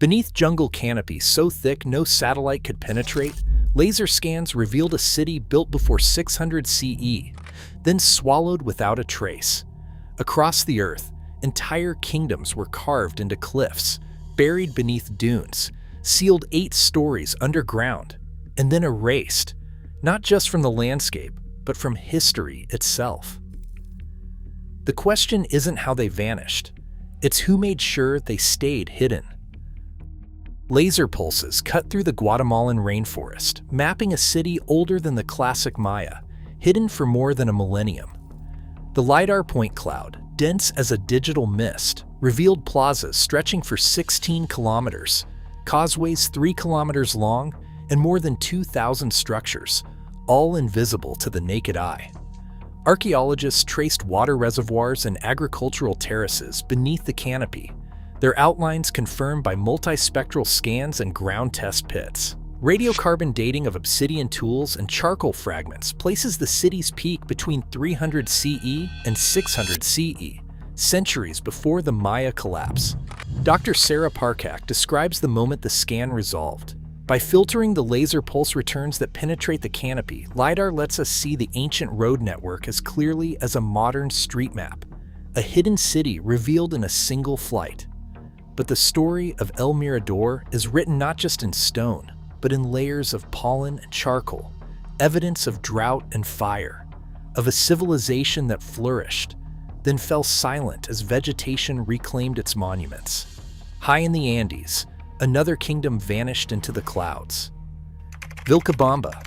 Beneath jungle canopy so thick no satellite could penetrate, laser scans revealed a city built before 600 CE, then swallowed without a trace. Across the earth, entire kingdoms were carved into cliffs, buried beneath dunes, sealed 8 stories underground, and then erased, not just from the landscape, but from history itself. The question isn't how they vanished, it's who made sure they stayed hidden. Laser pulses cut through the Guatemalan rainforest, mapping a city older than the classic Maya, hidden for more than a millennium. The LiDAR point cloud, dense as a digital mist, revealed plazas stretching for 16 kilometers, causeways 3 kilometers long, and more than 2,000 structures, all invisible to the naked eye. Archaeologists traced water reservoirs and agricultural terraces beneath the canopy, their outlines confirmed by multispectral scans and ground test pits. Radiocarbon dating of obsidian tools and charcoal fragments places the city's peak between 300 CE and 600 CE, centuries before the Maya collapse. Dr. Sarah Parkak describes the moment the scan resolved. By filtering the laser pulse returns that penetrate the canopy, LiDAR lets us see the ancient road network as clearly as a modern street map, a hidden city revealed in a single flight. But the story of El Mirador is written not just in stone, but in layers of pollen and charcoal, evidence of drought and fire, of a civilization that flourished, then fell silent as vegetation reclaimed its monuments. High in the Andes, another kingdom vanished into the clouds. Vilcabamba,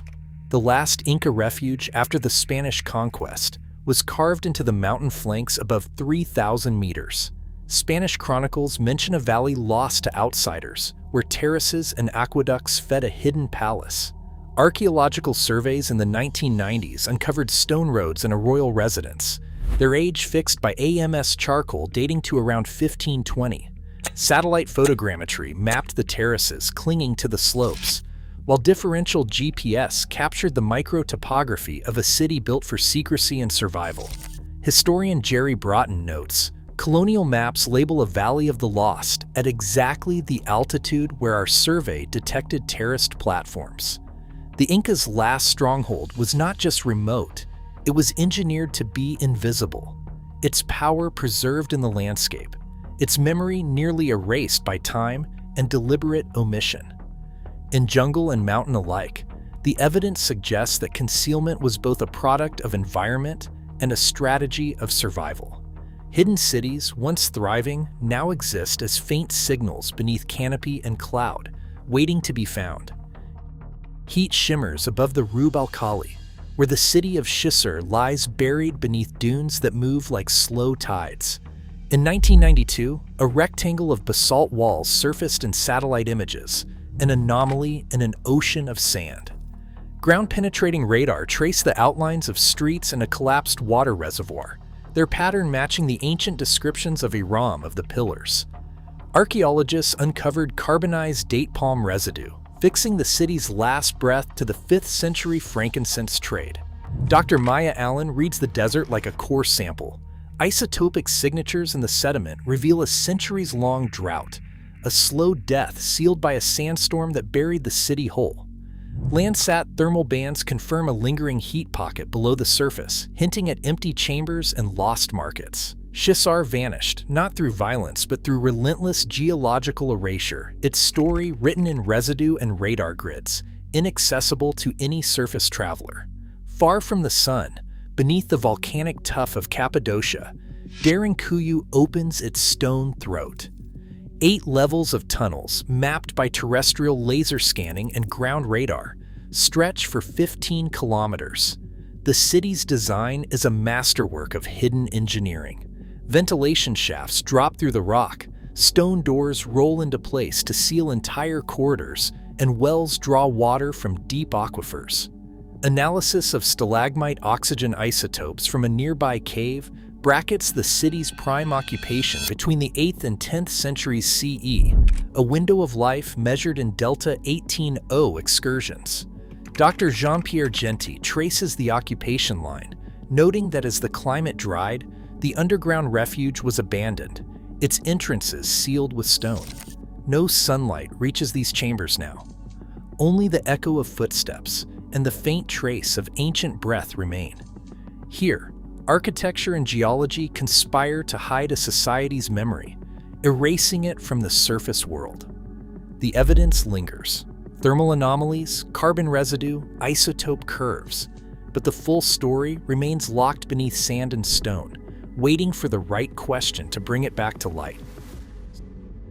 the last Inca refuge after the Spanish conquest, was carved into the mountain flanks above 3,000 meters. Spanish chronicles mention a valley lost to outsiders, where terraces and aqueducts fed a hidden palace. Archaeological surveys in the 1990s uncovered stone roads and a royal residence, their age fixed by AMS charcoal dating to around 1520. Satellite photogrammetry mapped the terraces clinging to the slopes, while differential GPS captured the micro-topography of a city built for secrecy and survival. Historian Jerry Broughton notes, colonial maps label a Valley of the Lost at exactly the altitude where our survey detected terraced platforms. The Incas' last stronghold was not just remote, it was engineered to be invisible, its power preserved in the landscape, its memory nearly erased by time and deliberate omission. In jungle and mountain alike, the evidence suggests that concealment was both a product of environment and a strategy of survival. Hidden cities, once thriving, now exist as faint signals beneath canopy and cloud, waiting to be found. Heat shimmers above the Rub al-Khali, where the city of Shisar lies buried beneath dunes that move like slow tides. In 1992, a rectangle of basalt walls surfaced in satellite images, an anomaly in an ocean of sand. Ground-penetrating radar traced the outlines of streets and a collapsed water reservoir, their pattern matching the ancient descriptions of Iram of the pillars. Archaeologists uncovered carbonized date palm residue, fixing the city's last breath to the 5th century frankincense trade. Dr. Maya Allen reads the desert like a core sample. Isotopic signatures in the sediment reveal a centuries-long drought, a slow death sealed by a sandstorm that buried the city whole. Landsat thermal bands confirm a lingering heat pocket below the surface, hinting at empty chambers and lost markets. Shisar vanished, not through violence but through relentless geological erasure, its story written in residue and radar grids, inaccessible to any surface traveler. Far from the sun, beneath the volcanic tuff of Cappadocia, Derinkuyu opens its stone throat. 8 levels of tunnels, mapped by terrestrial laser scanning and ground radar, stretch for 15 kilometers. The city's design is a masterwork of hidden engineering. Ventilation shafts drop through the rock, stone doors roll into place to seal entire corridors, and wells draw water from deep aquifers. Analysis of stalagmite oxygen isotopes from a nearby cave brackets the city's prime occupation between the 8th and 10th centuries CE, a window of life measured in Delta 18O excursions. Dr. Jean-Pierre Genty traces the occupation line, noting that as the climate dried, the underground refuge was abandoned, its entrances sealed with stone. No sunlight reaches these chambers now. Only the echo of footsteps and the faint trace of ancient breath remain. Here, architecture and geology conspire to hide a society's memory, erasing it from the surface world. The evidence lingers: thermal anomalies, carbon residue, isotope curves, but the full story remains locked beneath sand and stone, waiting for the right question to bring it back to light.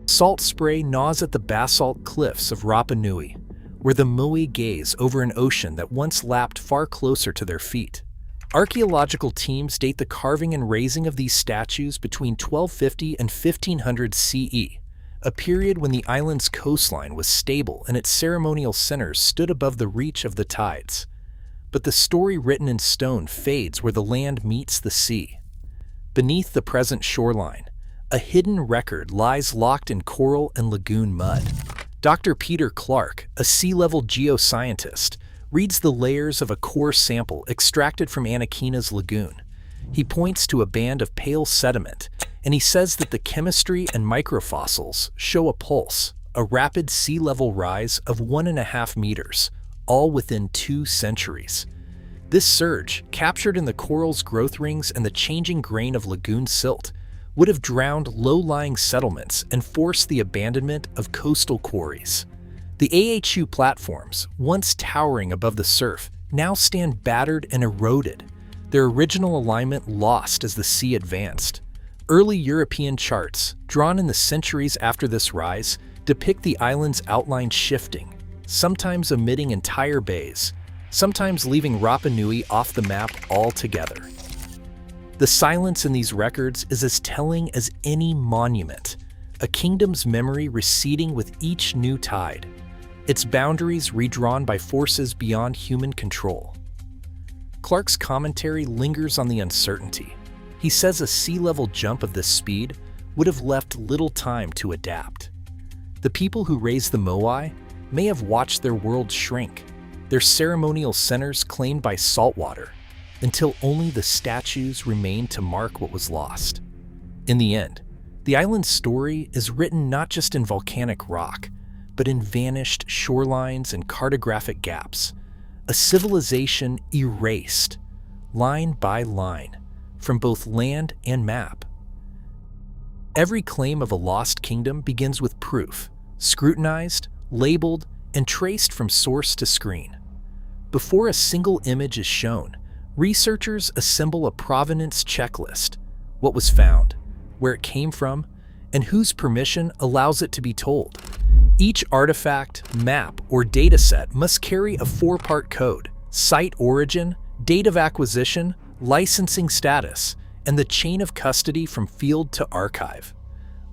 Salt spray gnaws at the basalt cliffs of Rapa Nui, where the moai gaze over an ocean that once lapped far closer to their feet. Archaeological teams date the carving and raising of these statues between 1250 and 1500 CE, a period when the island's coastline was stable and its ceremonial centers stood above the reach of the tides. But the story written in stone fades where the land meets the sea. Beneath the present shoreline, a hidden record lies locked in coral and lagoon mud. Dr. Peter Clark, a sea-level geoscientist, reads the layers of a core sample extracted from Anakina's lagoon. He points to a band of pale sediment, and he says that the chemistry and microfossils show a pulse, a rapid sea level rise of 1.5 meters, all within 2 centuries. This surge, captured in the coral's growth rings and the changing grain of lagoon silt, would have drowned low-lying settlements and forced the abandonment of coastal quarries. The AHU platforms, once towering above the surf, now stand battered and eroded, their original alignment lost as the sea advanced. Early European charts, drawn in the centuries after this rise, depict the island's outline shifting, sometimes omitting entire bays, sometimes leaving Rapa Nui off the map altogether. The silence in these records is as telling as any monument, a kingdom's memory receding with each new tide, its boundaries redrawn by forces beyond human control. Clark's commentary lingers on the uncertainty. He says a sea-level jump of this speed would have left little time to adapt. The people who raised the moai may have watched their world shrink, their ceremonial centers claimed by saltwater, until only the statues remained to mark what was lost. In the end, the island's story is written not just in volcanic rock, but in vanished shorelines and cartographic gaps, a civilization erased, line by line, from both land and map. Every claim of a lost kingdom begins with proof, scrutinized, labeled, and traced from source to screen. Before a single image is shown, researchers assemble a provenance checklist: what was found, where it came from, and whose permission allows it to be told. Each artifact, map, or dataset must carry a 4-part code: site origin, date of acquisition, licensing status, and the chain of custody from field to archive.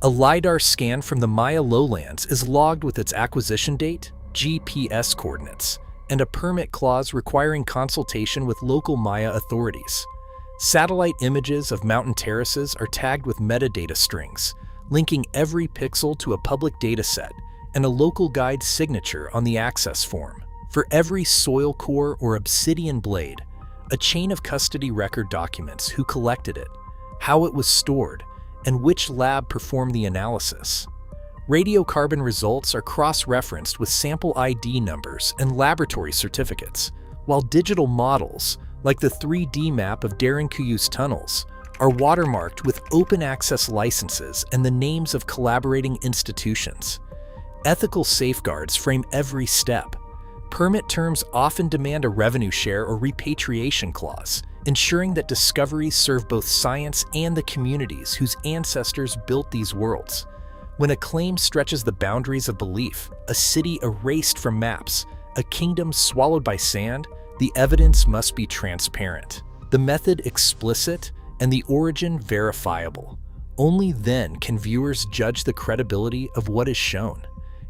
A LiDAR scan from the Maya lowlands is logged with its acquisition date, GPS coordinates, and a permit clause requiring consultation with local Maya authorities. Satellite images of mountain terraces are tagged with metadata strings, linking every pixel to a public dataset and a local guide's signature on the access form. For every soil core or obsidian blade, a chain of custody record documents who collected it, how it was stored, and which lab performed the analysis. Radiocarbon results are cross-referenced with sample ID numbers and laboratory certificates, while digital models, like the 3D map of Darinkuyu's tunnels, are watermarked with open-access licenses and the names of collaborating institutions. Ethical safeguards frame every step. Permit terms often demand a revenue share or repatriation clause, ensuring that discoveries serve both science and the communities whose ancestors built these worlds. When a claim stretches the boundaries of belief, a city erased from maps, a kingdom swallowed by sand, the evidence must be transparent, the method explicit, and the origin verifiable. Only then can viewers judge the credibility of what is shown.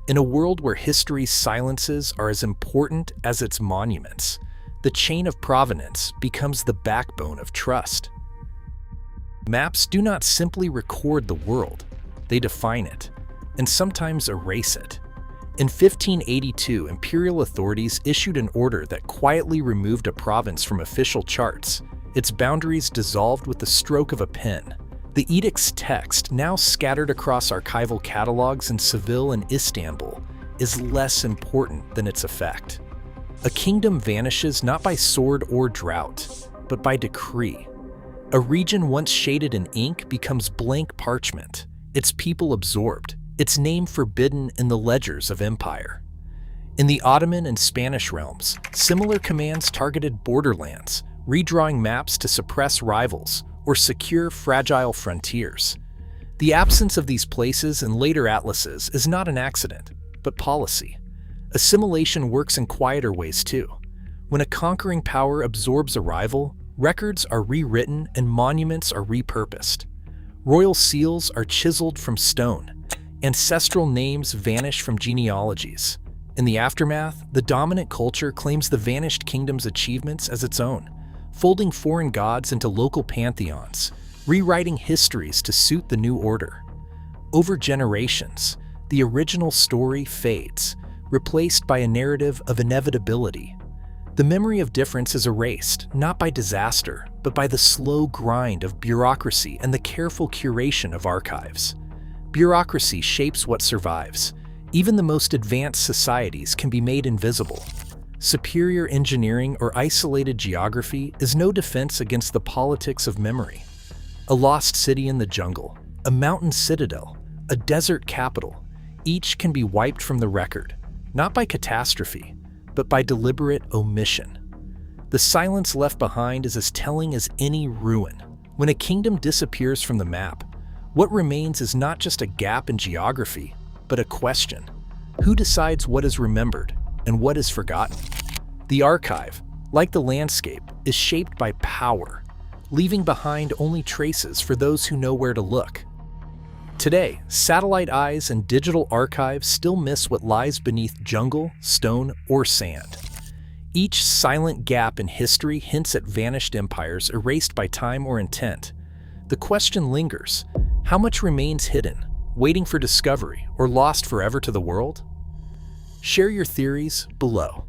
In a world where history's silences are as important as its monuments, the chain of provenance becomes the backbone of trust. Maps do not simply record the world, they define it, and sometimes erase it. In 1582, imperial authorities issued an order that quietly removed a province from official charts, its boundaries dissolved with the stroke of a pen, The edict's text, now scattered across archival catalogs in Seville and Istanbul, is less important than its effect. A kingdom vanishes not by sword or drought, but by decree. A region once shaded in ink becomes blank parchment, its people absorbed, its name forbidden in the ledgers of empire. In the Ottoman and Spanish realms, similar commands targeted borderlands, redrawing maps to suppress rivals or secure fragile frontiers. The absence of these places in later atlases is not an accident, but policy. Assimilation works in quieter ways too. When a conquering power absorbs a rival, records are rewritten and monuments are repurposed. Royal seals are chiseled from stone. Ancestral names vanish from genealogies. In the aftermath, the dominant culture claims the vanished kingdom's achievements as its own, folding foreign gods into local pantheons, rewriting histories to suit the new order. Over generations, the original story fades, replaced by a narrative of inevitability. The memory of difference is erased, not by disaster, but by the slow grind of bureaucracy and the careful curation of archives. Bureaucracy shapes what survives. Even the most advanced societies can be made invisible. Superior engineering or isolated geography is no defense against the politics of memory. A lost city in the jungle, a mountain citadel, a desert capital, each can be wiped from the record, not by catastrophe, but by deliberate omission. The silence left behind is as telling as any ruin. When a kingdom disappears from the map, what remains is not just a gap in geography, but a question. Who decides what is remembered and what is forgotten? The archive, like the landscape, is shaped by power, leaving behind only traces for those who know where to look. Today, satellite eyes and digital archives still miss what lies beneath jungle, stone, or sand. Each silent gap in history hints at vanished empires erased by time or intent. The question lingers: how much remains hidden, waiting for discovery, or lost forever to the world? Share your theories below.